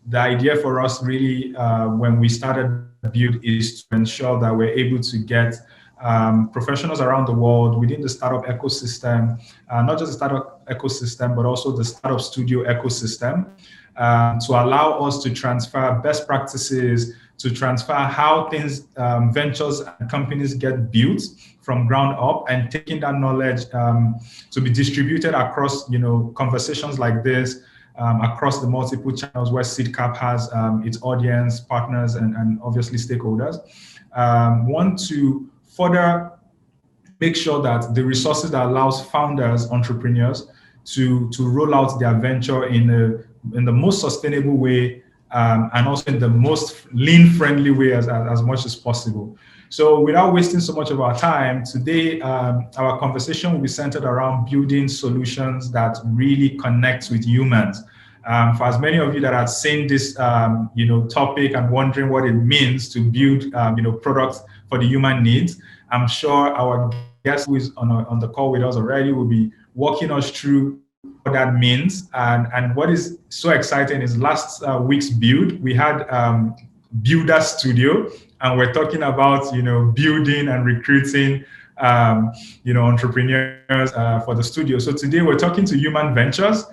the idea for us really when we started Build is to ensure that we're able to get professionals around the world within the startup ecosystem, not just the startup ecosystem, but also the startup studio ecosystem, to allow us to transfer best practices, to transfer how things, ventures and companies get built from ground up, and taking that knowledge to be distributed across, conversations like this, across the multiple channels where SeedCap has its audience, partners, and obviously stakeholders. Want to further make sure that the resources that allows founders, entrepreneurs to roll out their venture in the most sustainable way, and also in the most lean-friendly way as much as possible. So without wasting so much of our time, today our conversation will be centered around building solutions that really connect with humans. For as many of you that have seen this topic and wondering what it means to build products for the human needs, I'm sure our guest who is on the call with us already will be walking us through what that means. And what is so exciting is last week's build, we had Builder Studio, and we're talking about building and recruiting entrepreneurs for the studio. So today we're talking to Human Ventures,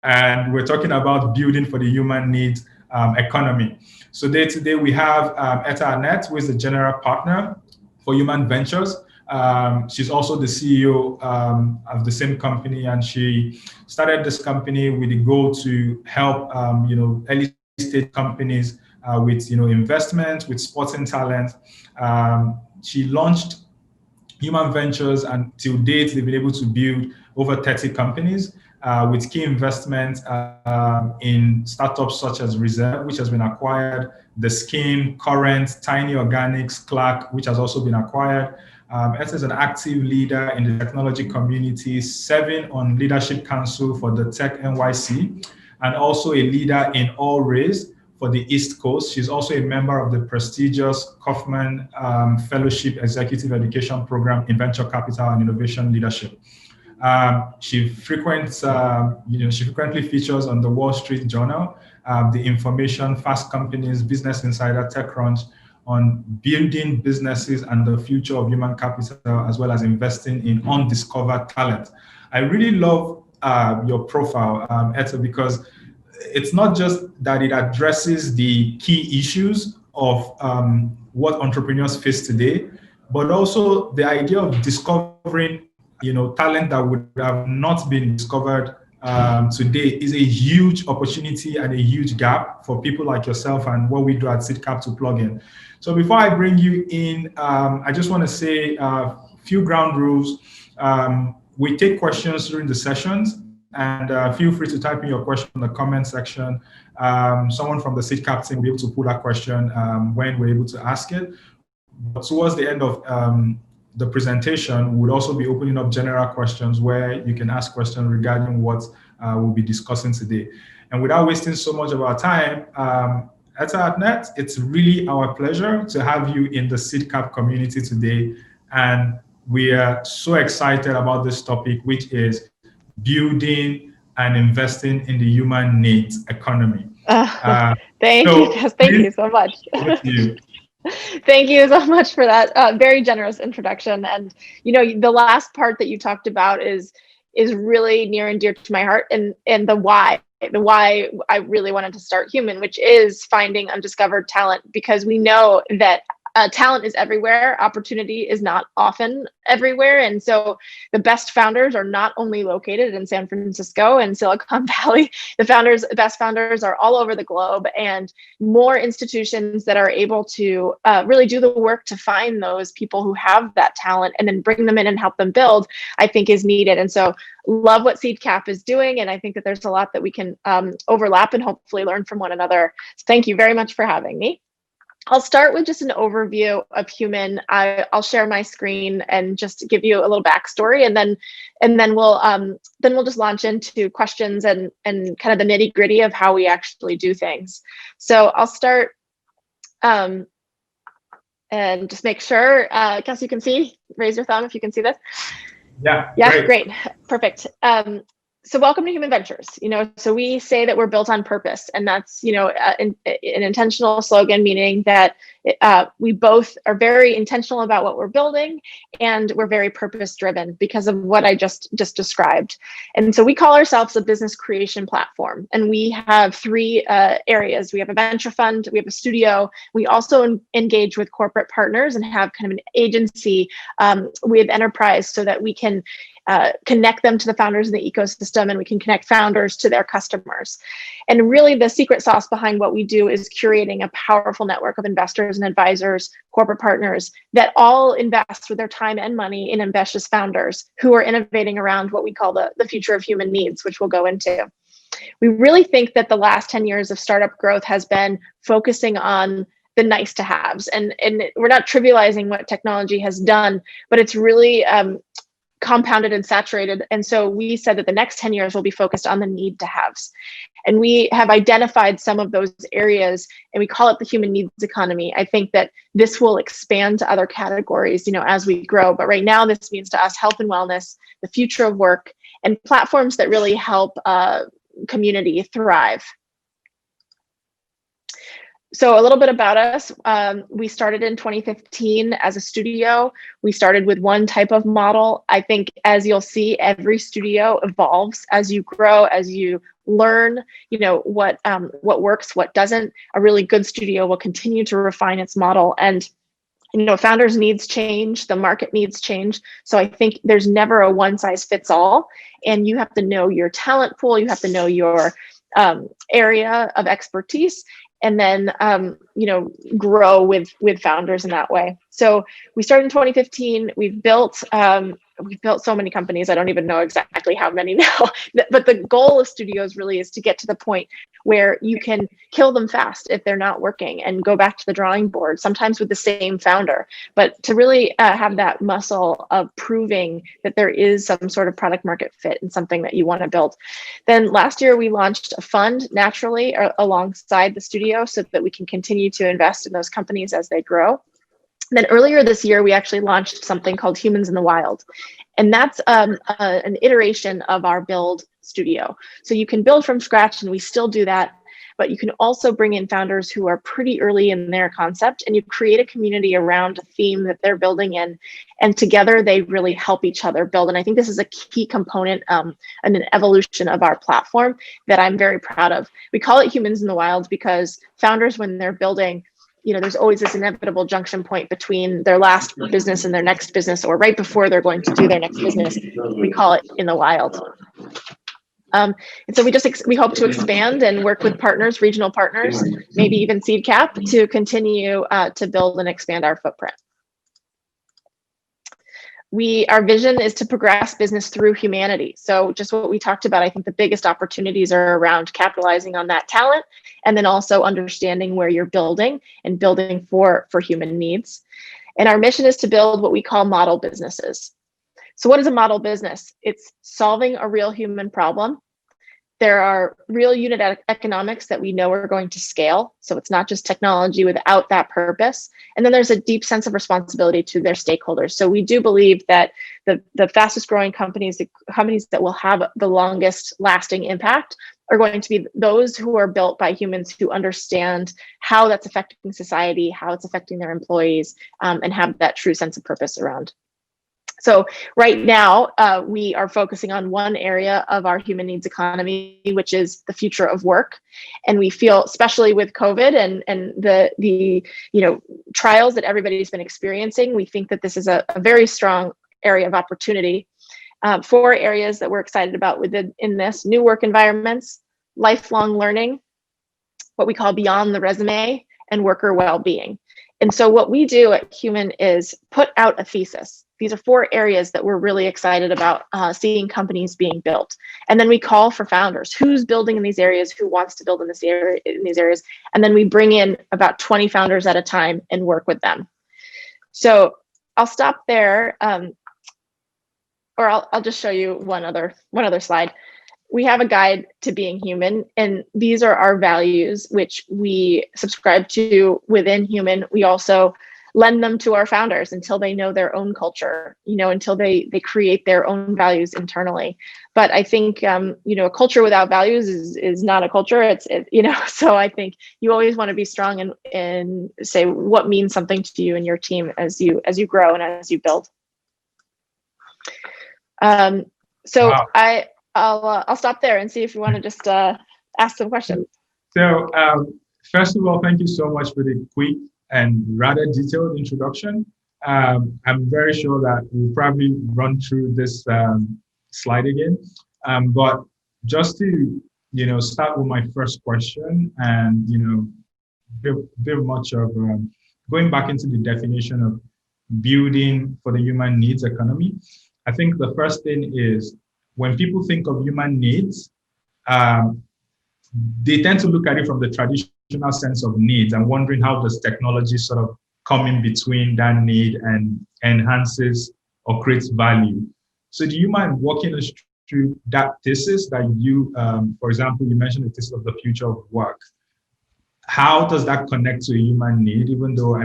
and we're talking about building for the human needs economy. So today we have Hartnett, who is the general partner for Human Ventures. She's also the CEO of the same company, and she started this company with the goal to help early stage companies with investment, with sporting talent. She launched Human Ventures, and till date they've been able to build over 30 companies with key investments in startups such as Reserve, which has been acquired, TheSkimm, Current, Tiny Organics, Clark, which has also been acquired. Etta is an active leader in the technology community, serving on Leadership Council for the Tech NYC, and also a leader in AllRaise for the East Coast. She's also a member of the prestigious Kauffman Fellowship Executive Education Program in Venture Capital and Innovation Leadership. She frequently features on the Wall Street Journal, The Information, Fast Companies, Business Insider, TechCrunch, on building businesses and the future of human capital, as well as investing in undiscovered talent. I really love your profile, Etta, because it's not just that it addresses the key issues of what entrepreneurs face today, but also the idea of discovering talent that would have not been discovered today is a huge opportunity and a huge gap for people like yourself and what we do at SeedCap to plug in. So before I bring you in, I just want to say a few ground rules. We take questions during the sessions, and feel free to type in your question in the comment section. Someone from the SeedCap team will be able to pull that question when we're able to ask it. But towards the end of the presentation, we'll also be opening up general questions where you can ask questions regarding what we'll be discussing today. And without wasting so much of our time, at Hartnett, it's really our pleasure to have you in the SeedCap community today. And we are so excited about this topic, which is building and investing in the human needs economy. Thank you so much. Thank you so much for that very generous introduction. And the last part that you talked about is really near and dear to my heart, and the why I really wanted to start Human, which is finding undiscovered talent, because we know that talent is everywhere. Opportunity is not often everywhere. And so the best founders are not only located in San Francisco and Silicon Valley, the best founders are all over the globe, and more institutions that are able to really do the work to find those people who have that talent and then bring them in and help them build, I think is needed. And so love what SeedCap is doing. And I think that there's a lot that we can overlap and hopefully learn from one another. So thank you very much for having me. I'll start with just an overview of Human. I'll share my screen and just give you a little backstory, and then we'll just launch into questions and kind of the nitty gritty of how we actually do things. So I'll start and just make sure, Cass, you can see. Raise your thumb if you can see this. Yeah. Yeah, great. Perfect. So welcome to Human Ventures. So we say that we're built on purpose, and that's an intentional slogan, meaning that we both are very intentional about what we're building, and we're very purpose driven because of what I just described. And so we call ourselves a business creation platform, and we have three areas. We have a venture fund, we have a studio. We also engage with corporate partners and have kind of an agency with enterprise, so that we can connect them to the founders in the ecosystem, and we can connect founders to their customers. And really the secret sauce behind what we do is curating a powerful network of investors and advisors, corporate partners that all invest with their time and money in ambitious founders who are innovating around what we call the future of human needs, which we'll go into. We really think that the last 10 years of startup growth has been focusing on the nice to haves. And we're not trivializing what technology has done, but it's really compounded and saturated. And so we said that the next 10 years will be focused on the need to haves. And we have identified some of those areas, and we call it the human needs economy. I think that this will expand to other categories, as we grow. But right now, this means to us health and wellness, the future of work, and platforms that really help community thrive. So a little bit about us. We started in 2015 as a studio. We started with one type of model. I think, as you'll see, every studio evolves as you grow, as you learn, what works, what doesn't. A really good studio will continue to refine its model. And founders' needs change, the market needs change. So I think there's never a one size fits all. And you have to know your talent pool. You have to know your area of expertise, and then grow with founders in that way. So we started in 2015. We've built so many companies. I don't even know exactly how many now. But the goal of studios really is to get to the point where you can kill them fast if they're not working and go back to the drawing board, sometimes with the same founder. But to really have that muscle of proving that there is some sort of product market fit and something that you want to build. Then last year, we launched a fund naturally alongside the studio so that we can continue to invest in those companies as they grow. Then earlier this year, we actually launched something called Humans in the Wild. And that's an iteration of our build studio. So you can build from scratch, and we still do that, but you can also bring in founders who are pretty early in their concept, and you create a community around a theme that they're building in, and together they really help each other build. And I think this is a key component and an evolution of our platform that I'm very proud of. We call it Humans in the Wild because founders, when they're building, there's always this inevitable junction point between their last business and their next business, or right before they're going to do their next business. We call it in the wild. And so we hope to expand and work with partners, regional partners, maybe even seed cap, to continue to build and expand our footprint. Our vision is to progress business through humanity. So just what we talked about, I think the biggest opportunities are around capitalizing on that talent, and then also understanding where you're building and building for human needs. And our mission is to build what we call model businesses. So what is a model business? It's solving a real human problem. There are real unit economics that we know are going to scale. So it's not just technology without that purpose. And then there's a deep sense of responsibility to their stakeholders. So we do believe that the fastest growing companies, the companies that will have the longest lasting impact, are going to be those who are built by humans who understand how that's affecting society, how it's affecting their employees, and have that true sense of purpose around. So right now, we are focusing on one area of our human needs economy, which is the future of work. And we feel, especially with COVID and the trials that everybody's been experiencing, we think that this is a very strong area of opportunity. 4 areas that we're excited about in this: new work environments, lifelong learning, what we call beyond the resume, and worker well-being. And so what we do at Human is put out a thesis. These are 4 areas that we're really excited about seeing companies being built. And then we call for founders. Who's building in these areas? Who wants to build in these areas? And then we bring in about 20 founders at a time and work with them. So I'll stop there, or I'll just show you one other slide. We have a guide to being human, and these are our values, which we subscribe to within Human. We also lend them to our founders until they know their own culture, until they create their own values internally. But I think, a culture without values is not a culture. So I think you always want to be strong and say what means something to you and your team as you grow and as you build. So wow. I'll stop there and see if you want to just ask some questions. So first of all, thank you so much for the quick and rather detailed introduction. I'm very sure that we'll probably run through this slide again. But just to start with my first question, and very much of going back into the definition of building for the human needs economy. I think the first thing is when people think of human needs, they tend to look at it from the traditional sense of needs and wondering how does technology sort of come in between that need and enhances or creates value. So do you mind walking us through that thesis that you, for example, you mentioned the thesis of the future of work. How does that connect to a human need? Even though,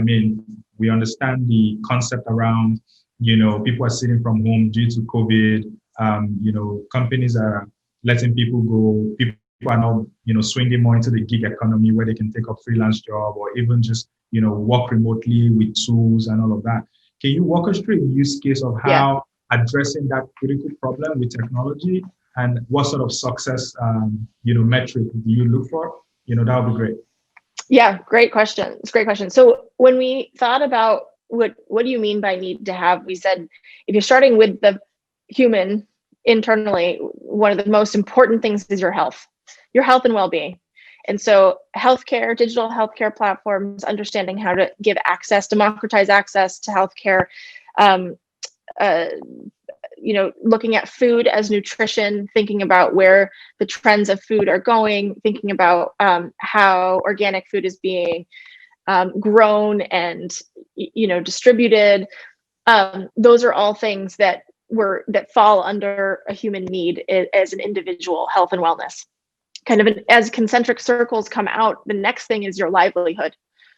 we understand the concept around, people are sitting from home due to COVID, companies are letting people go, people are now, swinging more into the gig economy where they can take up freelance job or even just, work remotely with tools and all of that. Can you walk us through a use case of how addressing that critical problem with technology and what sort of success, metric do you look for? That would be great. Yeah, great question. It's a great question. So when we thought about what do you mean by need to have, we said, if you're starting with the human internally, one of the most important things is your health and well-being. And so healthcare, digital healthcare platforms, understanding how to give access, democratize access to healthcare, looking at food as nutrition, thinking about where the trends of food are going, thinking about how organic food is being grown and distributed. Those are all things that fall under a human need as an individual, health and wellness. As concentric circles come out, the next thing is your livelihood.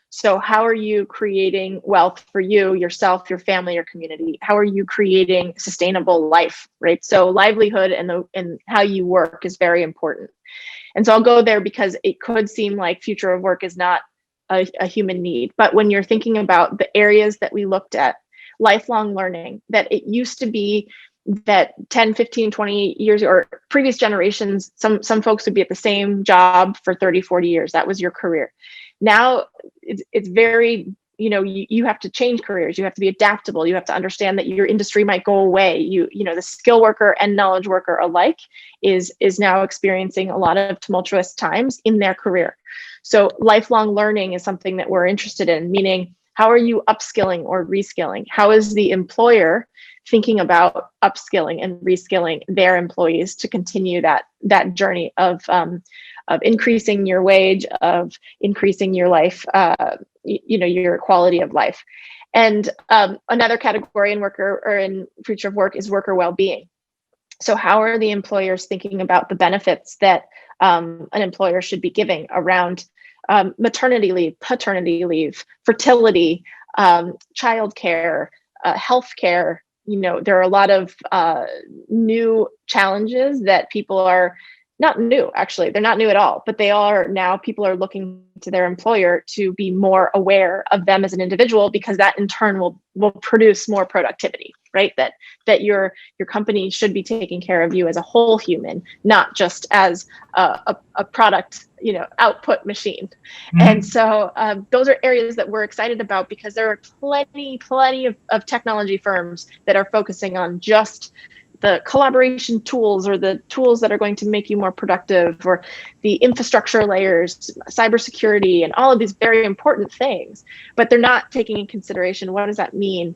So how are you creating wealth for you, yourself, your family, your community? How are you creating sustainable life, right? So livelihood and how you work is very important. And so I'll go there because it could seem like future of work is not a human need. But when you're thinking about the areas that we looked at, lifelong learning, that it used to be that 10, 15, 20 years or previous generations, some folks would be at the same job for 30, 40 years. That was your career. Now it's very, you have to change careers. You have to be adaptable. You have to understand that your industry might go away. The skill worker and knowledge worker alike is now experiencing a lot of tumultuous times in their career. So lifelong learning is something that we're interested in, meaning how are you upskilling or reskilling? How is the employer thinking about upskilling and reskilling their employees to continue that journey of increasing your wage, of increasing your life, your quality of life. And another category in future of work is worker well-being. So how are the employers thinking about the benefits that an employer should be giving around maternity leave, paternity leave, fertility, childcare, healthcare? There are a lot of new challenges that people are not new, actually. They're not new at all, but they are now. People are looking to their employer to be more aware of them as an individual, because that in turn will produce more productivity, right? That your company should be taking care of you as a whole human, not just as a product, output machine. Mm-hmm. And so those are areas that we're excited about, because there are plenty of technology firms that are focusing on just the collaboration tools, or the tools that are going to make you more productive, or the infrastructure layers, cybersecurity, and all of these very important things. But they're not taking in consideration, what does that mean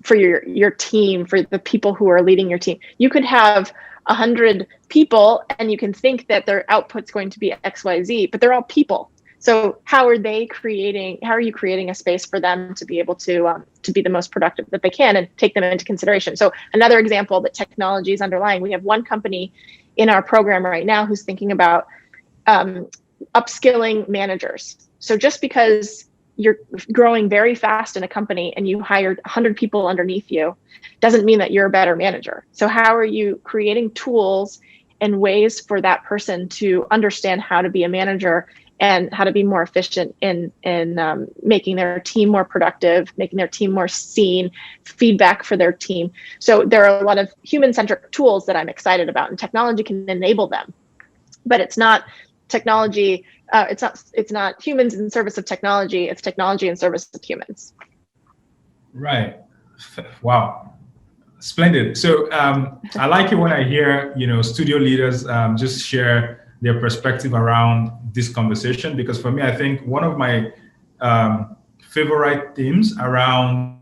for your team, for the people who are leading your team? You could have 100 people and you can think that their output's going to be XYZ, but they're all people. So how are you creating a space for them to be able to be the most productive that they can and take them into consideration? So another example that technology is underlying, we have one company in our program right now who's thinking about upskilling managers. So just because you're growing very fast in a company and you hired 100 people underneath you, doesn't mean that you're a better manager. So how are you creating tools and ways for that person to understand how to be a manager and how to be more efficient in making their team more productive, making their team more seen, feedback for their team. So there are a lot of human-centric tools that I'm excited about, and technology can enable them. But it's not technology, it's not humans in service of technology, it's technology in service of humans. Right. Wow. Splendid. So I like it when I hear, studio leaders just share their perspective around this conversation, because for me, I think one of my favorite themes around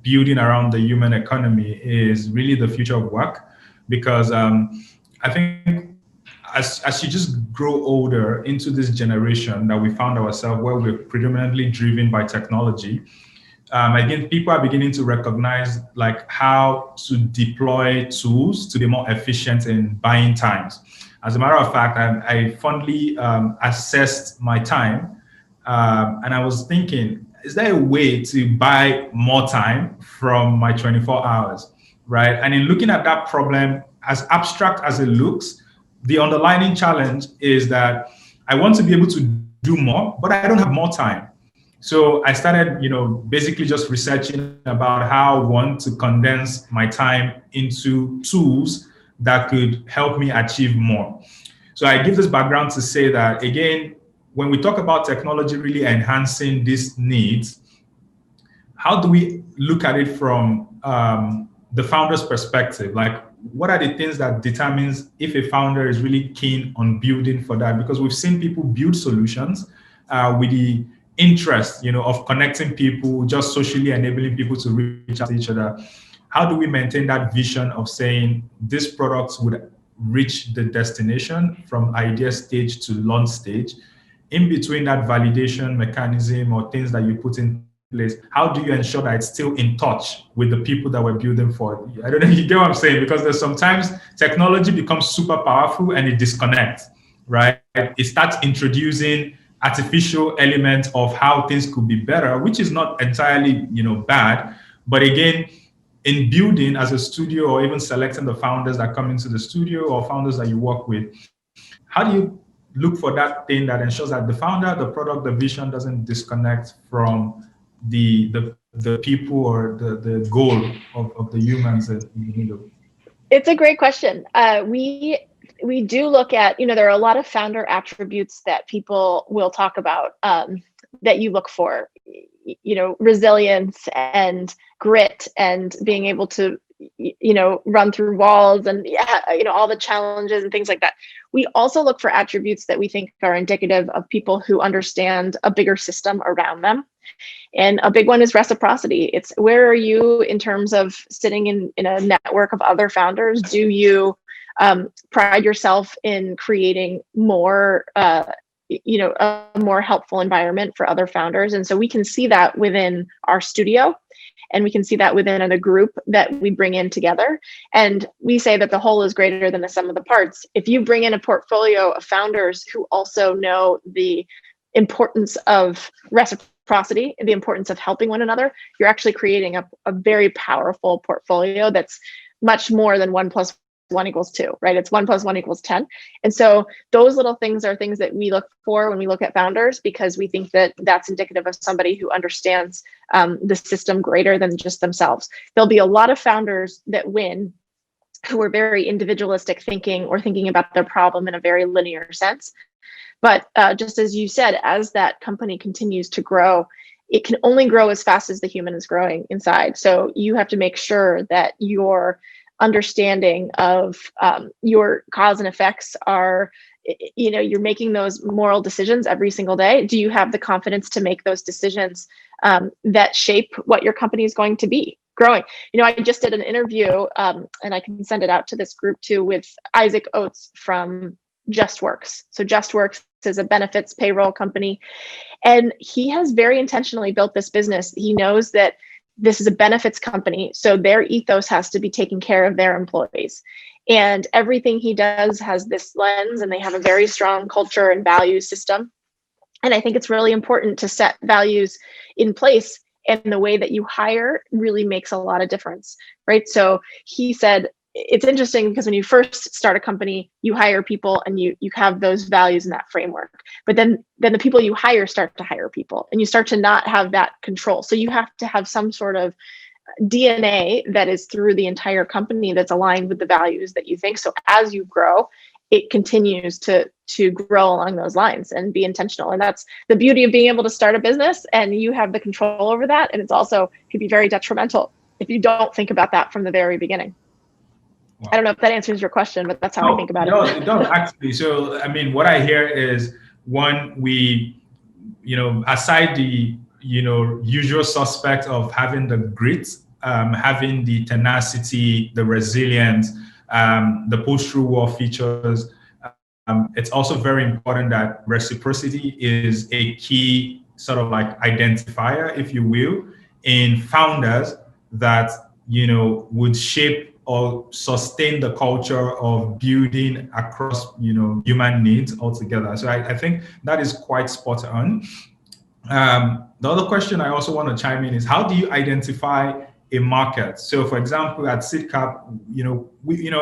building around the human economy is really the future of work, because I think as you just grow older into this generation that we found ourselves where we're predominantly driven by technology, again, people are beginning to recognize like how to deploy tools to be more efficient in buying times. As a matter of fact, I fondly assessed my time, and I was thinking, is there a way to buy more time from my 24 hours, right? And in looking at that problem, as abstract as it looks, the underlying challenge is that I want to be able to do more, but I don't have more time. So I started, basically just researching about how one to condense my time into tools that could help me achieve more. So I give this background to say that, again, when we talk about technology really enhancing these needs, how do we look at it from the founder's perspective? Like, what are the things that determines if a founder is really keen on building for that? Because we've seen people build solutions with the interest, of connecting people, just socially enabling people to reach out to each other. How do we maintain that vision of saying this product would reach the destination from idea stage to launch stage? In between that validation mechanism or things that you put in place, how do you ensure that it's still in touch with the people that we're building for? I don't know if you get what I'm saying, because there's sometimes technology becomes super powerful and it disconnects, right? It starts introducing artificial element of how things could be better, which is not entirely, bad. But again, in building as a studio, or even selecting the founders that come into the studio or founders that you work with, how do you look for that thing that ensures that the founder, the product, the vision doesn't disconnect from the people or the goal of the humans in the middle? It's a great question. We do look at, there are a lot of founder attributes that people will talk about that you look for, resilience and grit and being able to, run through walls and, all the challenges and things like that. We also look for attributes that we think are indicative of people who understand a bigger system around them. And a big one is reciprocity. It's where are you in terms of sitting in a network of other founders? Do you pride yourself in creating more, a more helpful environment for other founders? And so we can see that within our studio, and we can see that within a group that we bring in together. And we say that the whole is greater than the sum of the parts. If you bring in a portfolio of founders who also know the importance of reciprocity, the importance of helping one another, you're actually creating a very powerful portfolio that's much more than 1 + 1 = 2, right? It's 1 + 1 = 10. And so those little things are things that we look for when we look at founders, because we think that that's indicative of somebody who understands the system greater than just themselves. There'll be a lot of founders that win who are very individualistic thinking, or thinking about their problem in a very linear sense. But just as you said, as that company continues to grow, it can only grow as fast as the human is growing inside. So you have to make sure that your understanding of your cause and effects are, you're making those moral decisions every single day. Do you have the confidence to make those decisions that shape what your company is going to be growing? I just did an interview, and I can send it out to this group too, with Isaac Oates from JustWorks. So JustWorks is a benefits payroll company, and he has very intentionally built this business. He knows that this is a benefits company, so their ethos has to be taking care of their employees. And everything he does has this lens, and they have a very strong culture and value system. And I think it's really important to set values in place, and the way that you hire really makes a lot of difference, right? So he said, it's interesting because when you first start a company, you hire people and you have those values in that framework. But then the people you hire start to hire people, and you start to not have that control. So you have to have some sort of DNA that is through the entire company that's aligned with the values that you think. So as you grow, it continues to grow along those lines and be intentional. And that's the beauty of being able to start a business, and you have the control over that. And it's also could be very detrimental if you don't think about that from the very beginning. Wow. I don't know if that answers your question, but that's how I think about it. No, it does actually. So, I mean, what I hear is, one, we, aside the, usual suspect of having the grit, having the tenacity, the resilience, the push-through war features, it's also very important that reciprocity is a key sort of like identifier, if you will, in founders that, would shape or sustain the culture of building across, human needs altogether. So I think that is quite spot on. The other question I also want to chime in is, how do you identify a market? So, for example, at SIDCAP,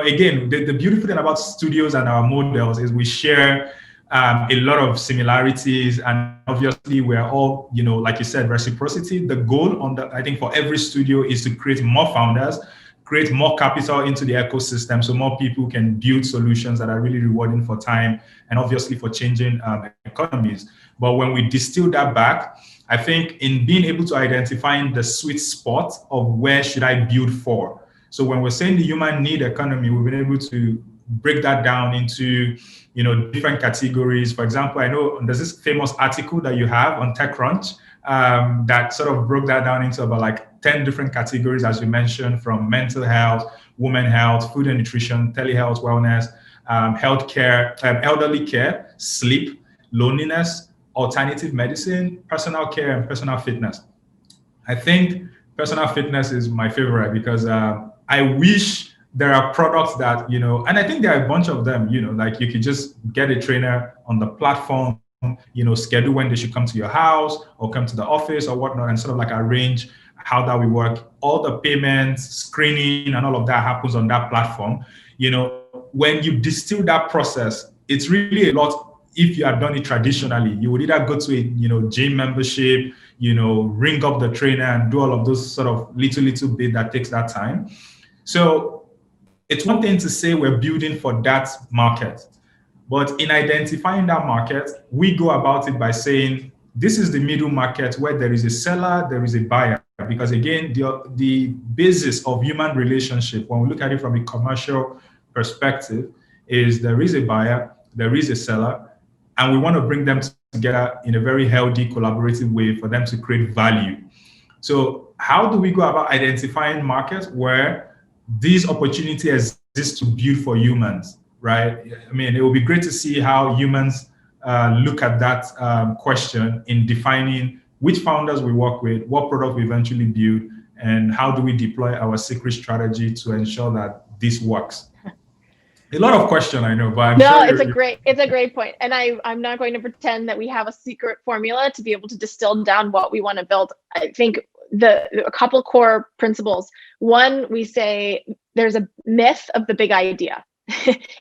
again, the beautiful thing about studios and our models is we share a lot of similarities, and obviously we're all, like you said, reciprocity. The goal I think for every studio is to create more founders, create more capital into the ecosystem, so more people can build solutions that are really rewarding for time and obviously for changing economies. But when we distill that back, I think in being able to identify the sweet spot of where should I build for. So when we're saying the human need economy, we've been able to break that down into, different categories. For example, I know there's this famous article that you have on TechCrunch that sort of broke that down into about like 10 different categories, as you mentioned, from mental health, women health, food and nutrition, telehealth, wellness, healthcare, elderly care, sleep, loneliness, alternative medicine, personal care, and personal fitness. I think personal fitness is my favorite because I wish there are products that, and I think there are a bunch of them, like you could just get a trainer on the platform, schedule when they should come to your house or come to the office or whatnot, and sort of like arrange how that will work. All the payments, screening, and all of that happens on that platform. When you distill that process, it's really a lot. If you had done it traditionally, you would either go to a gym membership, ring up the trainer and do all of those sort of little bit that takes that time. So it's one thing to say we're building for that market, but in identifying that market, we go about it by saying this is the middle market where there is a seller, there is a buyer. Because again, the basis of human relationship, when we look at it from a commercial perspective, is there is a buyer, there is a seller, and we want to bring them together in a very healthy, collaborative way for them to create value. So how do we go about identifying markets where these opportunities exist to build for humans, right? I mean, it would be great to see how humans look at that question in defining which founders we work with, what product we eventually build, and how do we deploy our secret strategy to ensure that this works. A lot of question, I know, but I'm sure it's a great point. And I'm not going to pretend that we have a secret formula to be able to distill down what we want to build. I think a couple core principles. One, we say there's a myth of the big idea.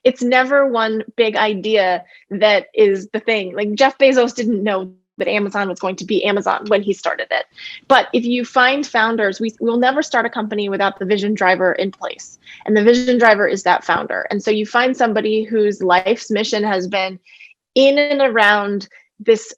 It's never one big idea that is the thing. Like Jeff Bezos didn't know that Amazon was going to be Amazon when he started it. But if you find founders, we'll never start a company without the vision driver in place. And the vision driver is that founder. And so you find somebody whose life's mission has been in and around this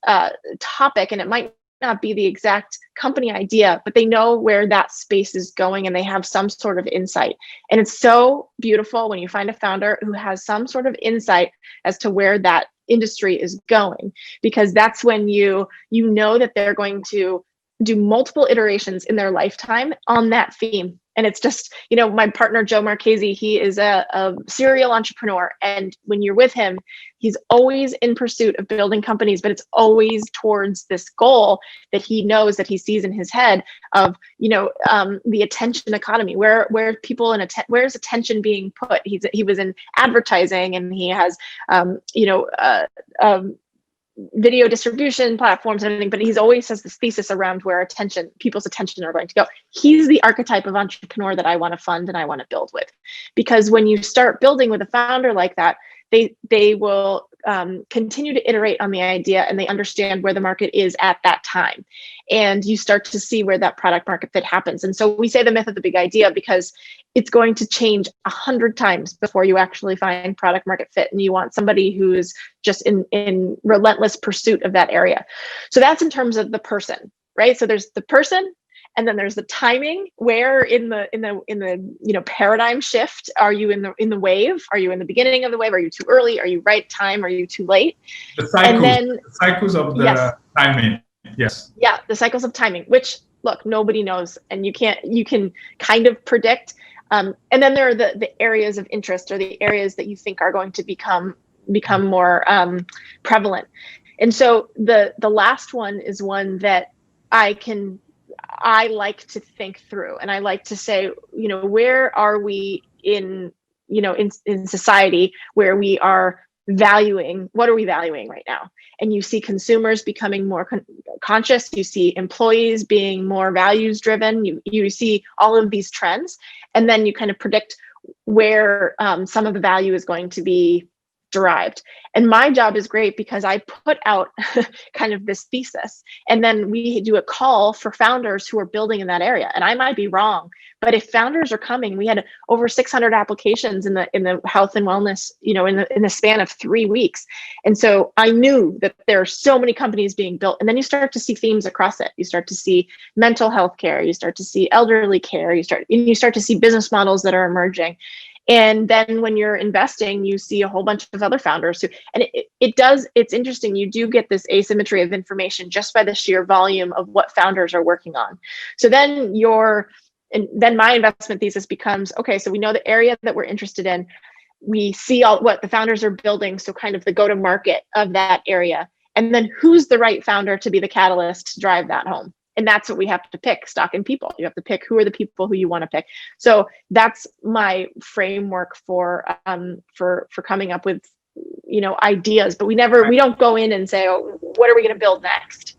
topic, and it might not be the exact company idea, but they know where that space is going and they have some sort of insight. And it's so beautiful when you find a founder who has some sort of insight as to where that industry is going, because that's when you know that they're going to do multiple iterations in their lifetime on that theme. And it's just, my partner, Joe Marchese, he is a serial entrepreneur. And when you're with him, he's always in pursuit of building companies, but it's always towards this goal that he knows, that he sees in his head of, the attention economy, where people where's attention being put? He was in advertising, and he has, video distribution platforms and everything, but he's always has this thesis around where people's attention are going to go. He's the archetype of entrepreneur that I want to fund and I want to build with, because when you start building with a founder like that, they will continue to iterate on the idea, and they understand where the market is at that time. And you start to see where that product market fit happens. And so we say the myth of the big idea, because it's going to change 100 times before you actually find product market fit. And you want somebody who's just in relentless pursuit of that area. So that's in terms of the person, right? So there's the person, and then there's the timing. Where in the paradigm shift are you in the wave? Are you in the beginning of the wave? Are you too early? Are you right time? Are you too late? The cycles of the timing. Yes. Yeah, the cycles of timing, which look, nobody knows, and you can kind of predict. And then there are the areas of interest, or the areas that you think are going to become more prevalent. And so the last one is one that I like to think through, and I like to say, where are we in society where we are valuing, what are we valuing right now? And you see consumers becoming more conscious, you see employees being more values driven, you see all of these trends, and then you kind of predict where some of the value is going to be derived. And my job is great because I put out kind of this thesis, and then we do a call for founders who are building in that area. And I might be wrong, but if founders are coming, we had over 600 applications in the health and wellness, in the span of 3 weeks. And so I knew that there are so many companies being built. And then you start to see themes across it. You start to see mental health care, you start to see elderly care, you start to see business models that are emerging. And then when you're investing, you see a whole bunch of other founders who, and it's interesting, you do get this asymmetry of information just by the sheer volume of what founders are working on. So then my investment thesis becomes, okay, so we know the area that we're interested in. We see all what the founders are building, so kind of the go-to-market of that area. And then who's the right founder to be the catalyst to drive that home? And that's what we have to pick, stock in people. You have to pick who are the people who you want to pick. So that's my framework for coming up with, ideas. But we don't go in and say, oh, what are we going to build next?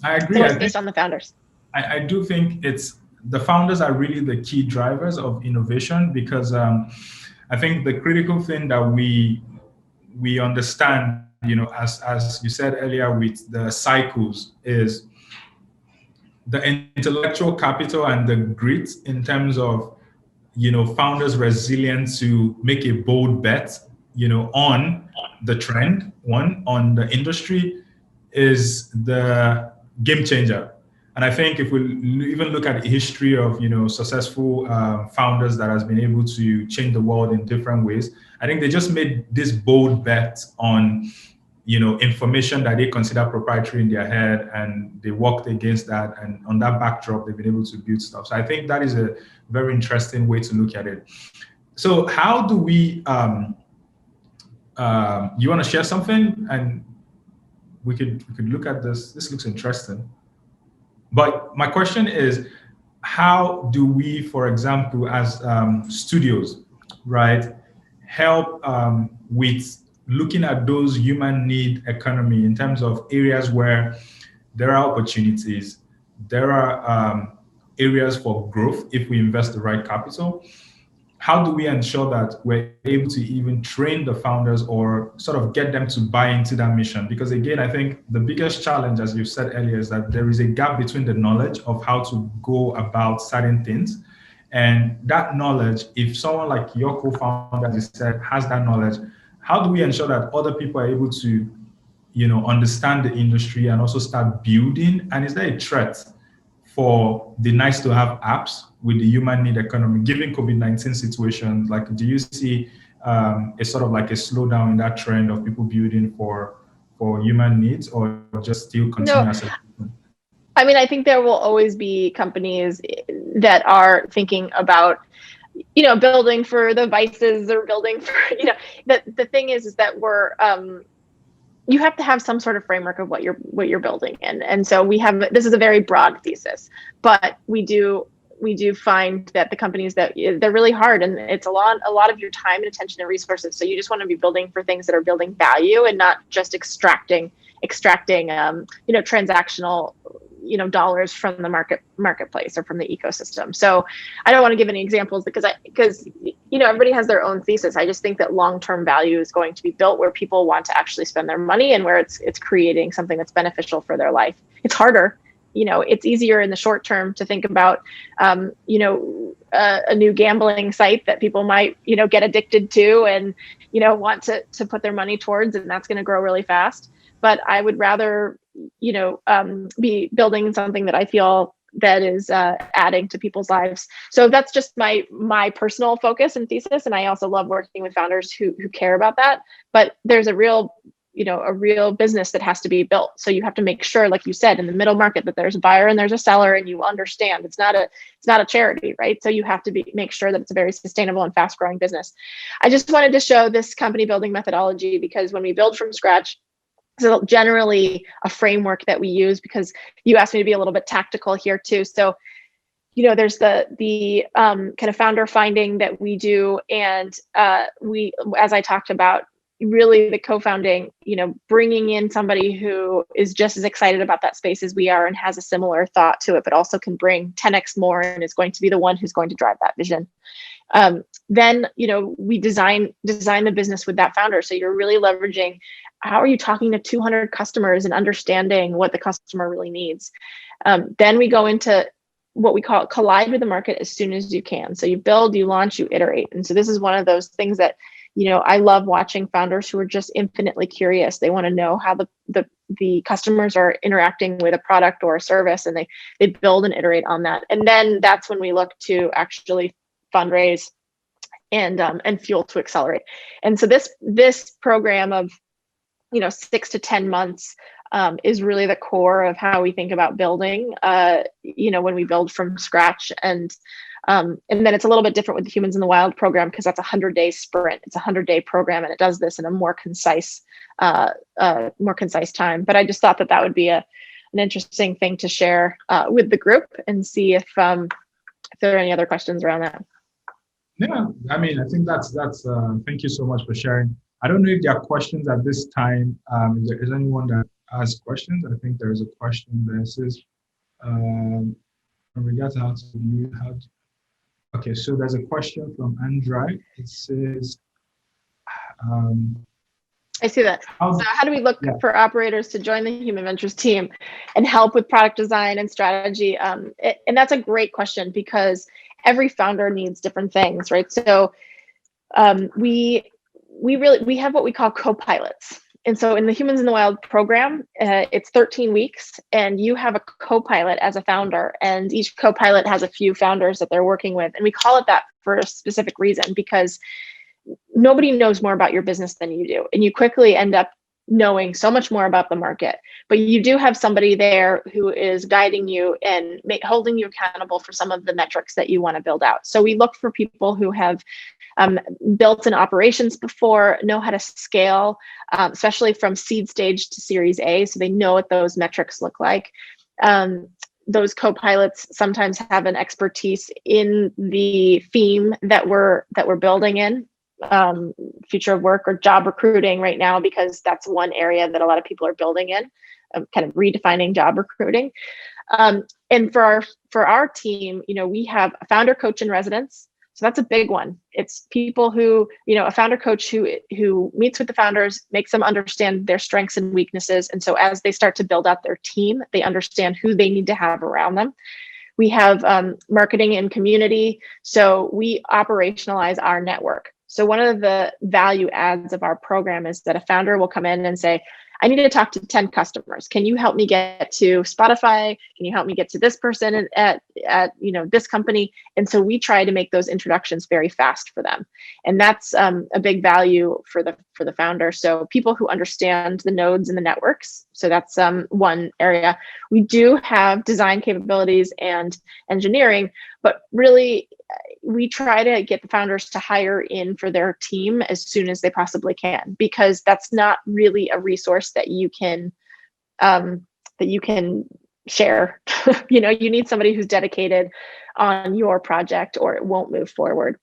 I agree. So it's based on the founders. I do think the founders are really the key drivers of innovation, because I think the critical thing that we understand, as you said earlier with the cycles, is the intellectual capital and the grit in terms of, founders' resilience to make a bold bet, on the trend, on the industry, is the game changer. And I think if we even look at the history of, successful founders that has been able to change the world in different ways, I think they just made this bold bet on, information that they consider proprietary in their head, and they worked against that. And on that backdrop, they've been able to build stuff. So I think that is a very interesting way to look at it. So how do we, you want to share something? And we could look at this. This looks interesting. But my question is, how do we, for example, as studios, right, help with looking at those human need economy in terms of areas where there are opportunities, there are areas for growth if we invest the right capital? How do we ensure that we're able to even train the founders or sort of get them to buy into that mission? Because again, I think the biggest challenge, as you said earlier, is that there is a gap between the knowledge of how to go about certain things. And that knowledge, if someone like your co-founder, as you said, has that knowledge, how do we ensure that other people are able to, understand the industry and also start building? And is there a threat for the nice to have apps with the human need economy, given COVID-19 situation? Like, do you see a sort of like a slowdown in that trend of people building for human needs, or just still continue as a? I mean, I think there will always be companies that are thinking about, building for the vices, or building for, the thing is that you have to have some sort of framework of what you're building. And so this is a very broad thesis, but we do we do find that the companies that they're really hard, and it's a lot of your time and attention and resources. So you just want to be building for things that are building value and not just extracting transactional dollars from the marketplace or from the ecosystem. So I don't want to give any examples because everybody has their own thesis. I just think that long-term value is going to be built where people want to actually spend their money and where it's creating something that's beneficial for their life. It's harder. It's easier in the short term to think about, a new gambling site that people might, get addicted to and, want to put their money towards, and that's going to grow really fast. But I would rather, be building something that I feel that is adding to people's lives. So that's just my personal focus and thesis. And I also love working with founders who care about that. But there's a real business that has to be built. So you have to make sure, like you said, in the middle market, that there's a buyer and there's a seller, and you understand it's not a charity, right? So you have to make sure that it's a very sustainable and fast growing business. I just wanted to show this company building methodology because when we build from scratch, so generally a framework that we use, because you asked me to be a little bit tactical here too. So, there's the kind of founder finding that we do. And we, as I talked about, really the co-founding, bringing in somebody who is just as excited about that space as we are and has a similar thought to it, but also can bring 10x more and is going to be the one who's going to drive that vision. Then, we design the business with that founder. So you're really leveraging, how are you talking to 200 customers and understanding what the customer really needs? Then we go into what we call collide with the market as soon as you can. So you build, you launch, you iterate. And so this is one of those things that, I love watching founders who are just infinitely curious. They want to know how the customers are interacting with a product or a service, and they build and iterate on that. And then that's when we look to actually fundraise and fuel to accelerate. And so this program of 6 to 10 months is really the core of how we think about building. When we build from scratch, and then it's a little bit different with the Humans in the Wild program because that's a 100-day sprint. It's a 100-day program, and it does this in a more concise time. But I just thought that would be an interesting thing to share with the group and see if there are any other questions around that. Yeah, I think that's thank you so much for sharing. I don't know if there are questions at this time. If there is anyone that has questions, I think there is a question that says, in regards to okay, so there's a question from Andrai. It says, I see that. So how do we look for operators to join the Human Ventures team and help with product design and strategy? And that's a great question because every founder needs different things, right? So we have what we call co-pilots. And so in the Humans in the Wild program, it's 13 weeks and you have a co-pilot as a founder, and each co-pilot has a few founders that they're working with. And we call it that for a specific reason, because nobody knows more about your business than you do. And you quickly end up knowing so much more about the market, but you do have somebody there who is guiding you and holding you accountable for some of the metrics that you want to build out. So we look for people who have built in operations before, know how to scale, especially from seed stage to Series A. So they know what those metrics look like. Those co-pilots sometimes have an expertise in the theme that we're building in. Future of work or job recruiting right now, because that's one area that a lot of people are building in, kind of redefining job recruiting. And for our team, we have a founder coach in residence. So that's a big one. It's people who, a founder coach who meets with the founders, makes them understand their strengths and weaknesses. And so as they start to build out their team, they understand who they need to have around them. We have marketing and community. So we operationalize our network. So one of the value adds of our program is that a founder will come in and say, I need to talk to 10 customers. Can you help me get to Spotify? Can you help me get to this person at this company? And so we try to make those introductions very fast for them. And that's a big value for the founder. So people who understand the nodes and the networks. So that's one area. We do have design capabilities and engineering, but really we try to get the founders to hire in for their team as soon as they possibly can, because that's not really a resource that you can share. You know, you need somebody who's dedicated on your project or it won't move forward.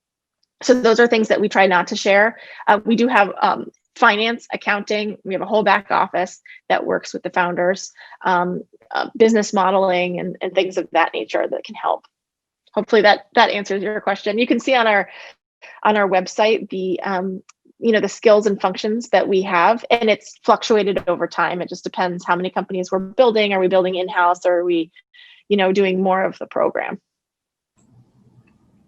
So those are things that we try not to share. We do have finance, accounting. We have a whole back office that works with the founders, business modeling and things of that nature that can help. Hopefully that answers your question. You can see on our website the the skills and functions that we have, and it's fluctuated over time. It just depends how many companies we're building. Are we building in-house, or are we, doing more of the program?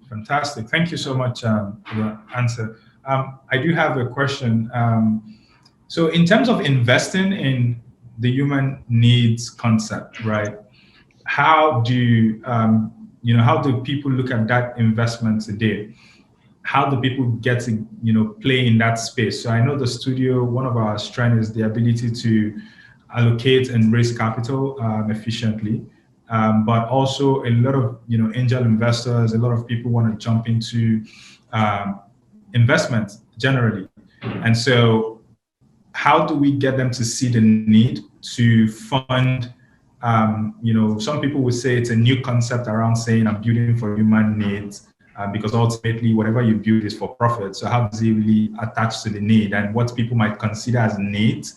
Fantastic. Thank you so much for the answer. I do have a question. So in terms of investing in the human needs concept, right? How do how do people look at that investment today? How do people get to play in that space? So I know the studio, one of our strengths is the ability to allocate and raise capital efficiently. But also a lot of angel investors, a lot of people want to jump into investment generally. And so how do we get them to see the need to fund, some people would say it's a new concept around saying I'm building for human needs, because ultimately whatever you build is for profit. So how does it really attach to the need? And what people might consider as needs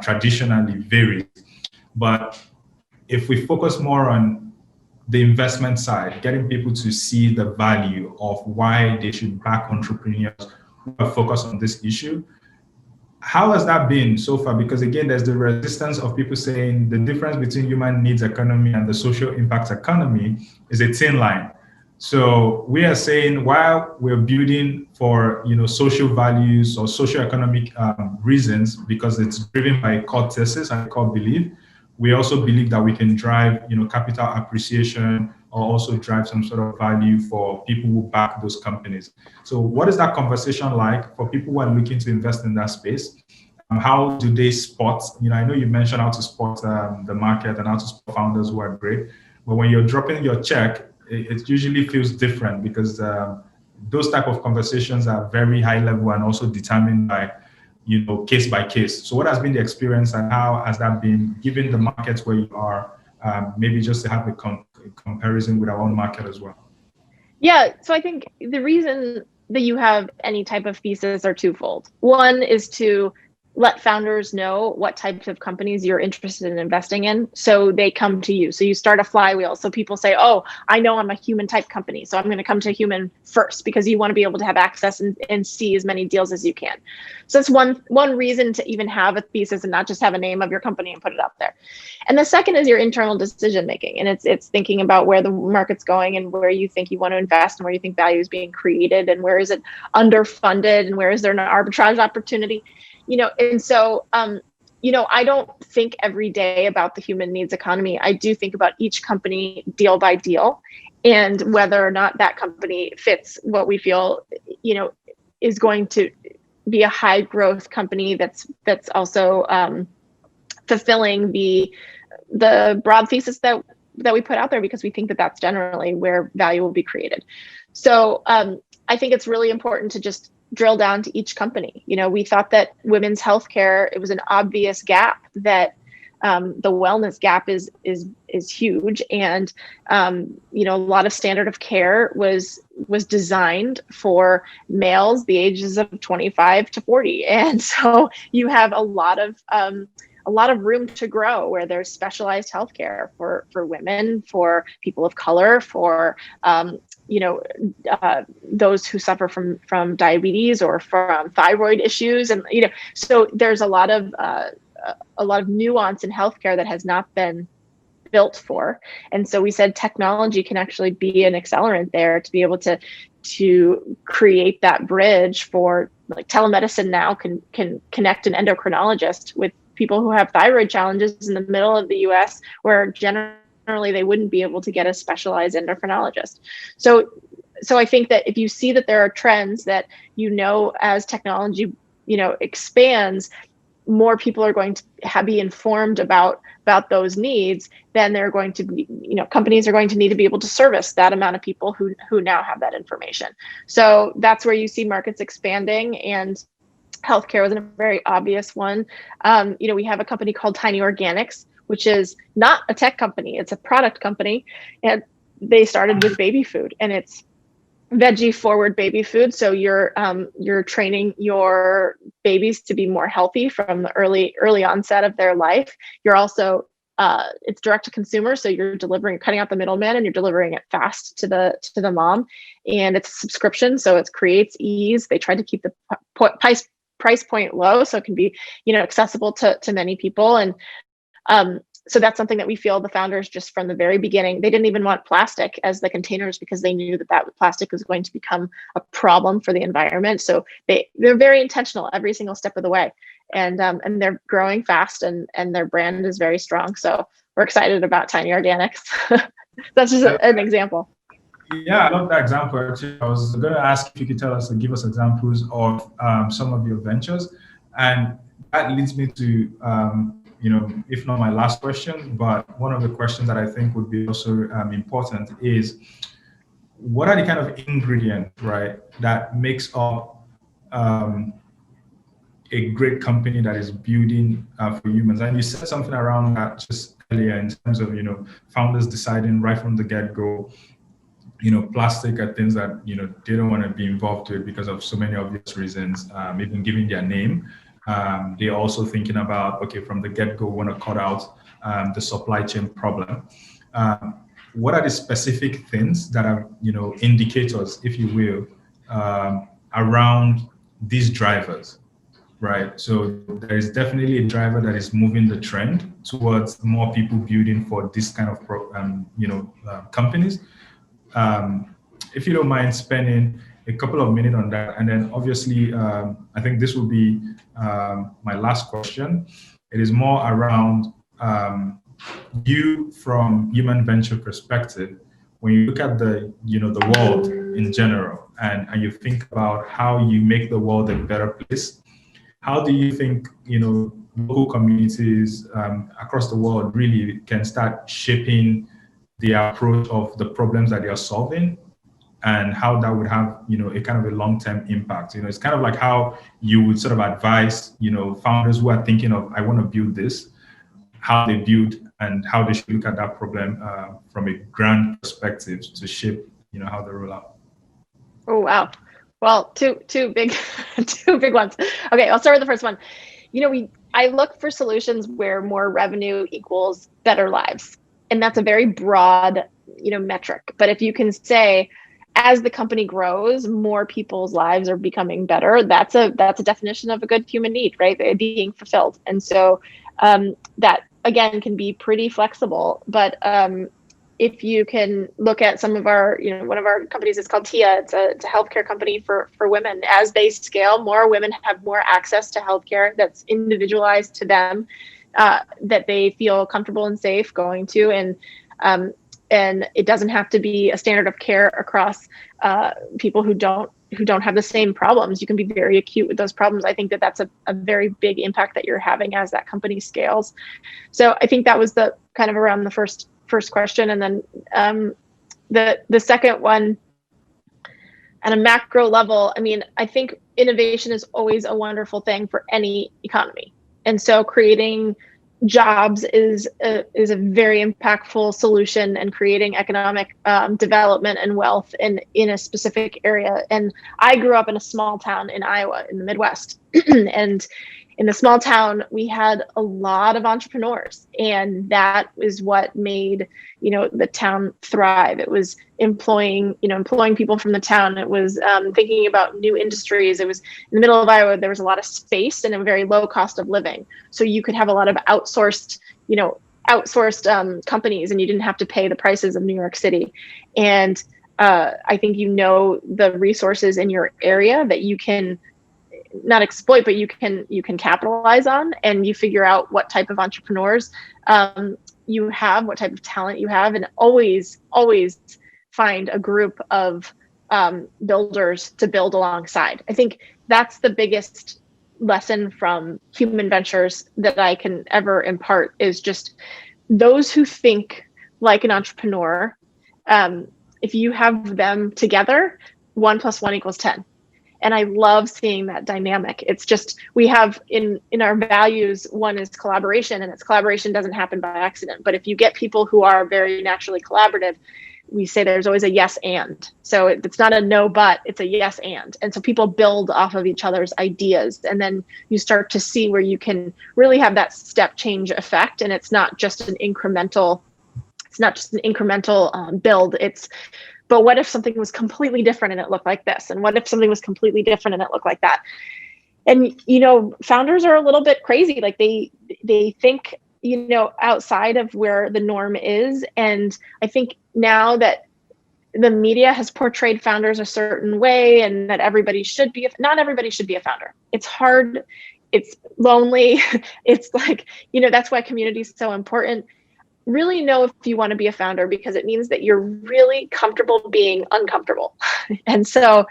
traditionally varies. But if we focus more on the investment side, getting people to see the value of why they should back entrepreneurs who are focused on this issue, how has that been so far? Because again, there's the resistance of people saying the difference between human needs economy and the social impact economy is a thin line. So we are saying while we're building for social values or socio-economic reasons, because it's driven by core thesis and core belief, we also believe that we can drive capital appreciation or also drive some sort of value for people who back those companies. So what is that conversation like for people who are looking to invest in that space? How do they spot, I know you mentioned how to spot the market and how to spot founders who are great, but when you're dropping your check, it usually feels different because those type of conversations are very high level and also determined by case by case. So what has been the experience and how has that been given the markets where you are, maybe just to have a comparison with our own market as well? Yeah, so I think the reason that you have any type of thesis are twofold. One is to let founders know what types of companies you're interested in investing in, so they come to you. So you start a flywheel. So people say, oh, I know I'm a human type company, so I'm going to come to human first, because you want to be able to have access and see as many deals as you can. So that's one reason to even have a thesis and not just have a name of your company and put it up there. And the second is your internal decision making. And it's thinking about where the market's going and where you think you want to invest and where you think value is being created and where is it underfunded and where is there an arbitrage opportunity. And so, I don't think every day about the human needs economy. I do think about each company deal by deal and whether or not that company fits what we feel, is going to be a high growth company that's also fulfilling the broad thesis that we put out there, because we think that that's generally where value will be created. So I think it's really important to just drill down to each company. We thought that women's healthcare, it was an obvious gap, that the wellness gap is huge, and a lot of standard of care was designed for males the ages of 25 to 40, and so you have a lot of room to grow where there's specialized healthcare for women, for people of color, for those who suffer from diabetes or from thyroid issues, and so there's a lot of nuance in healthcare that has not been built for. And so we said technology can actually be an accelerant there to be able to create that bridge for, like, telemedicine now can connect an endocrinologist with people who have thyroid challenges in the middle of the US, where generally they wouldn't be able to get a specialized endocrinologist. So I think that if you see that there are trends that, as technology, expands, more people are going to be informed about those needs, then they're going to be, companies are going to need to be able to service that amount of people who now have that information. So that's where you see markets expanding, and healthcare was a very obvious one. We have a company called Tiny Organics, which is not a tech company, it's a product company. And they started with baby food, and it's veggie forward baby food. So you're training your babies to be more healthy from the early onset of their life. You're also it's direct to consumer, so you're cutting out the middleman, and you're delivering it fast to the mom. And it's a subscription, so it creates ease. They tried to keep the price point low, so it can be accessible to many people. And so that's something that we feel the founders, just from the very beginning, they didn't even want plastic as the containers, because they knew that plastic was going to become a problem for the environment. So they're very intentional every single step of the way. And they're growing fast, and their brand is very strong. So we're excited about Tiny Organics. That's just an example. Yeah, I love that example. Actually, I was going to ask if you could give us examples of some of your ventures. And that leads me to, if not my last question, but one of the questions that I think would be also important is, what are the kind of ingredients, right, that makes up a great company that is building for humans? And you said something around that just earlier in terms of, founders deciding right from the get-go, plastic are things that, they don't want to be involved with because of so many obvious reasons, even giving their name. They're also thinking about, okay, from the get-go, want to cut out the supply chain problem. What are the specific things that are, indicators, if you will, around these drivers, right? So there is definitely a driver that is moving the trend towards more people building for this kind of, companies. If you don't mind spending a couple of minutes on that. And then obviously, I think this will be my last question. It is more around you from human venture perspective. When you look at the world in general, and you think about how you make the world a better place, how do you think, local communities across the world really can start shaping the approach of the problems that they are solving, and how that would have, a kind of a long-term impact? It's kind of like how you would sort of advise, founders who are thinking of, I want to build this, how they build and how they should look at that problem from a grand perspective to shape, how they roll out. Oh, wow. Well, two big ones. Okay, I'll start with the first one. I look for solutions where more revenue equals better lives. And that's a very broad, metric. But if you can say, as the company grows, more people's lives are becoming better, that's a definition of a good human need, right? They're being fulfilled. And so that, again, can be pretty flexible. But if you can look at some of our, one of our companies is called TIA. It's a healthcare company for women. As they scale, more women have more access to healthcare that's individualized to them, that they feel comfortable and safe going to. And it doesn't have to be a standard of care across people who don't have the same problems. You can be very acute with those problems. I think that's a very big impact that you're having as that company scales. So I think that was the kind of around the first question. And then the second one, at a macro level, I think innovation is always a wonderful thing for any economy. And so creating jobs is a very impactful solution, and creating economic development and wealth in a specific area. And I grew up in a small town in Iowa in the Midwest. And in the small town, we had a lot of entrepreneurs, and that is what made, the town thrive. It was employing people from the town. It was thinking about new industries. It was in the middle of Iowa. There was a lot of space and a very low cost of living. So you could have a lot of outsourced companies, and you didn't have to pay the prices of New York City. And I think the resources in your area that you can not exploit, but you can capitalize on, and you figure out what type of entrepreneurs you have, what type of talent you have, and always find a group of builders to build alongside. I think that's the biggest lesson from human ventures that I can ever impart, is just those who think like an entrepreneur. If you have them together, 1 + 1 = 10. And I love seeing that dynamic. It's just, we have in our values, one is collaboration, and collaboration doesn't happen by accident. But if you get people who are very naturally collaborative, we say there's always a yes and. So it's not a no but, it's a yes and. And so people build off of each other's ideas, and then you start to see where you can really have that step change effect. And it's not just an incremental build. But what if something was completely different and it looked like this? And what if something was completely different and it looked like that? And, founders are a little bit crazy. Like they think, outside of where the norm is. And I think now that the media has portrayed founders a certain way, and that not everybody should be a founder. It's hard. It's lonely. It's like, that's why community is so important. Really know if you want to be a founder, because it means that you're really comfortable being uncomfortable. And so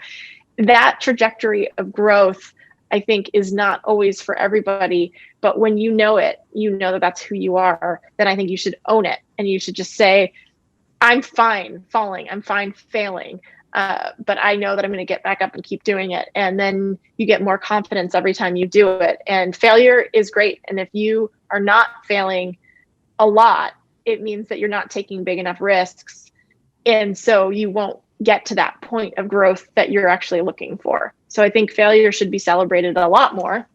that trajectory of growth, I think, is not always for everybody. But when you know it, that that's who you are, then I think you should own it. And you should just say, I'm fine falling, I'm fine failing, but I know that I'm going to get back up and keep doing it. And then you get more confidence every time you do it. And failure is great. And if you are not failing a lot, it means that you're not taking big enough risks. And so you won't get to that point of growth that you're actually looking for. So I think failure should be celebrated a lot more,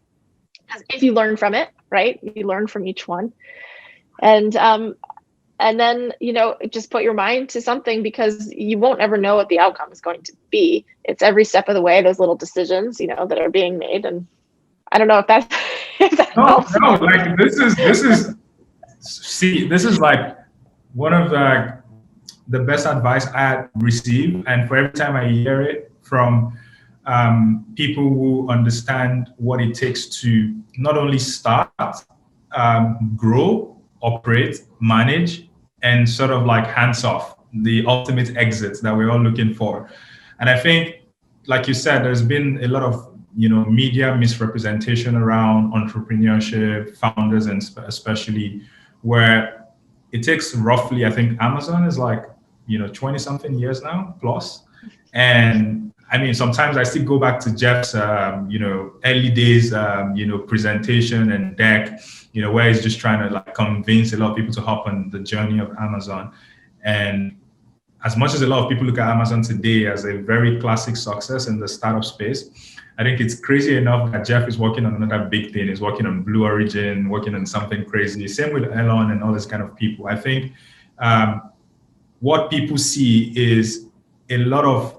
because if you learn from it, right? You learn from each one. And then, just put your mind to something, because you won't ever know what the outcome is going to be. It's every step of the way, those little decisions, that are being made. And I don't know if that helps. No, like this is like one of the best advice I received. And for every time I hear it from people who understand what it takes to not only start, grow, operate, manage, and sort of like hands off, the ultimate exit that we're all looking for. And I think, like you said, there's been a lot of media misrepresentation around entrepreneurship, founders, and especially where it takes roughly, I think Amazon is like 20 something years now plus. And I mean, sometimes I still go back to Jeff's early days presentation and deck, where he's just trying to like convince a lot of people to hop on the journey of Amazon. And as much as a lot of people look at Amazon today as a very classic success in the startup space, I think it's crazy enough that Jeff is working on another big thing. He's working on Blue Origin, working on something crazy. Same with Elon and all this kind of people. I think what people see is a lot of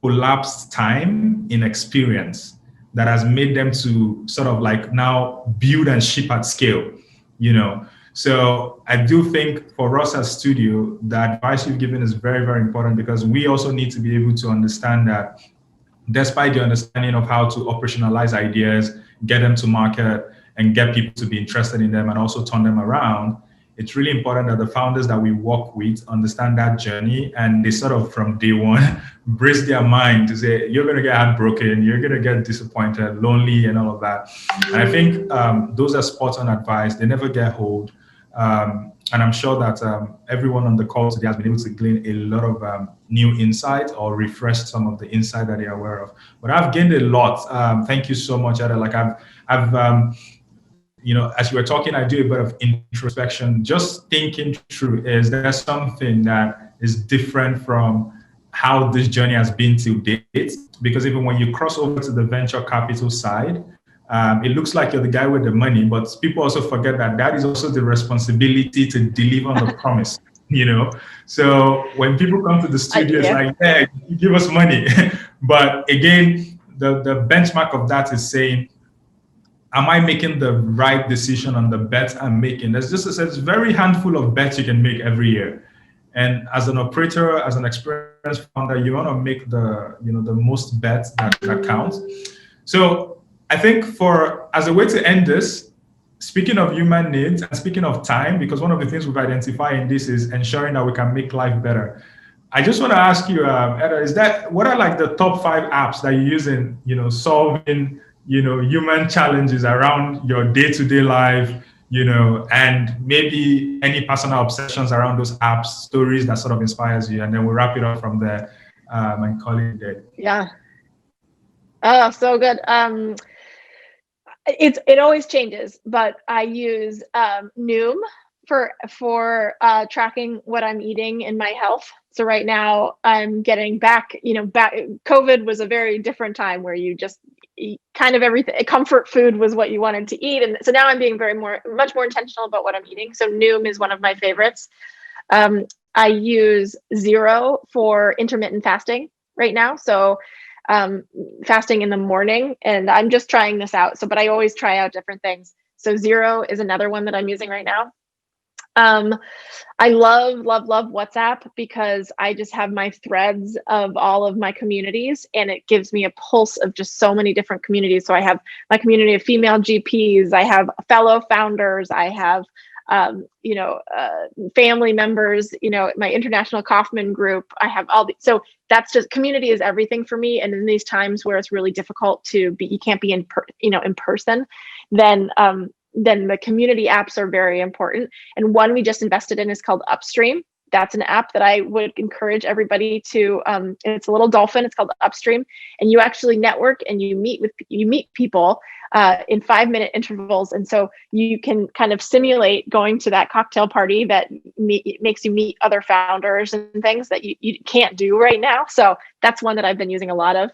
collapsed time in experience that has made them to sort of like now build and ship at scale, So I do think for us as studio, the advice you've given is very, very important, because we also need to be able to understand that despite the understanding of how to operationalize ideas, get them to market, and get people to be interested in them and also turn them around, it's really important that the founders that we work with understand that journey, and they sort of from day one brace their mind to say, you're going to get heartbroken, you're going to get disappointed, lonely, and all of that. And I think those are spot on advice. They never get old. And I'm sure that everyone on the call today has been able to glean a lot of new insight or refresh some of the insight that they're aware of. But I've gained a lot. Thank you so much, Ada. Like I've as you were talking, I do a bit of introspection, just thinking through, is there something that is different from how this journey has been to date? Because even when you cross over to the venture capital side, it looks like you're the guy with the money, but people also forget that is also the responsibility to deliver on the promise, So when people come to the studio, it's like, yeah, you give us money. But again, the benchmark of that is saying, am I making the right decision on the bets I'm making? There's very handful of bets you can make every year. And as an operator, as an experienced founder, you want to make the most bets that count. So I think as a way to end this, speaking of human needs and speaking of time, because one of the things we've identified in this is ensuring that we can make life better. I just want to ask you, Eda, what are like the top 5 apps that you use in, solving, human challenges around your day-to-day life, and maybe any personal obsessions around those apps, stories that sort of inspires you, and then we'll wrap it up from there and call it a day. Yeah. Oh, so good. It always changes, but I use Noom for tracking what I'm eating in my health. So right now I'm getting back, COVID was a very different time where you just eat kind of everything. Comfort food was what you wanted to eat. And so now I'm being much more intentional about what I'm eating. So Noom is one of my favorites. I use Zero for intermittent fasting right now. So fasting in the morning, and I'm just trying this out. But I always try out different things. So Zero is another one that I'm using right now. I love WhatsApp because I just have my threads of all of my communities, and it gives me a pulse of just so many different communities. So I have my community of female GPs, I have fellow founders, I have family members, my international Kauffman group. I have all these. So that's just, community is everything for me. And in these times where it's really difficult to be, you can't be in person, then the community apps are very important. And one we just invested in is called Upstream. That's an app that I would encourage everybody to, it's a little dolphin, it's called Upstream. And you actually network and you meet people in 5-minute intervals. And so you can kind of simulate going to that cocktail party that makes you meet other founders and things that you can't do right now. So that's one that I've been using a lot of.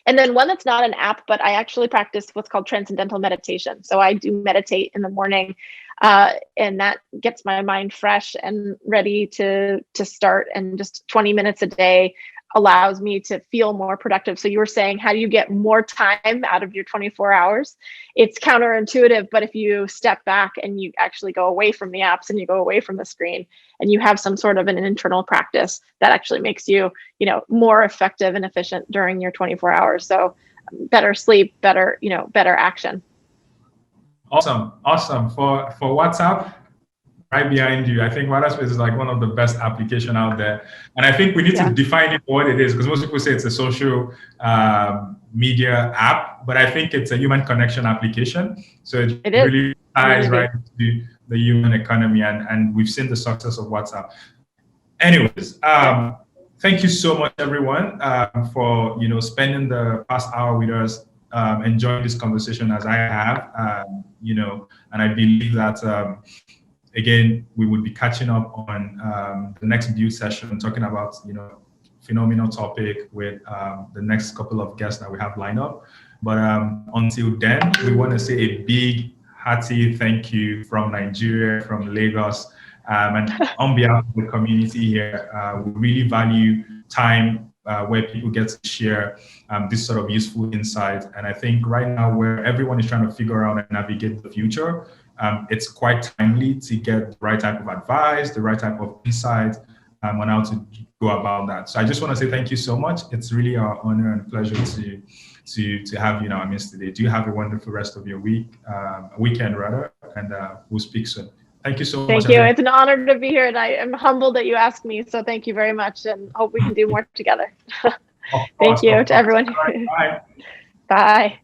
And then one that's not an app, but I actually practice what's called transcendental meditation. So I do meditate in the morning, and that gets my mind fresh and ready to start. And just 20 minutes a day allows me to feel more productive. So you were saying, how do you get more time out of your 24 hours? It's counterintuitive, but if you step back and you actually go away from the apps and you go away from the screen and you have some sort of an internal practice, that actually makes you, more effective and efficient during your 24 hours. So better sleep, better action. Awesome. For WhatsApp, right behind you, I think WhatsApp is like one of the best application out there. And I think we need to define what it is, because most people say it's a social media app, but I think it's a human connection application. So it really ties right to the human economy, and we've seen the success of WhatsApp. Anyways, thank you so much, everyone, for spending the past hour with us, enjoying this conversation as I have, and I believe that again, we would be catching up on the next Build session, talking about, phenomenal topic with the next couple of guests that we have lined up. But until then, we want to say a big, hearty thank you from Nigeria, from Lagos, and on behalf of the community here. We really value time where people get to share this sort of useful insight. And I think right now, where everyone is trying to figure out and navigate the future, it's quite timely to get the right type of advice, the right type of insight on how to go about that. So I just want to say thank you so much. It's really our honor and pleasure to have you in our midst today. Do you have a wonderful rest of your weekend rather, and we'll speak soon. Thank you so much. Thank you. It's an honor to be here, and I am humbled that you asked me. So thank you very much, and hope we can do more together. Thank you to everyone. Right, bye. Bye.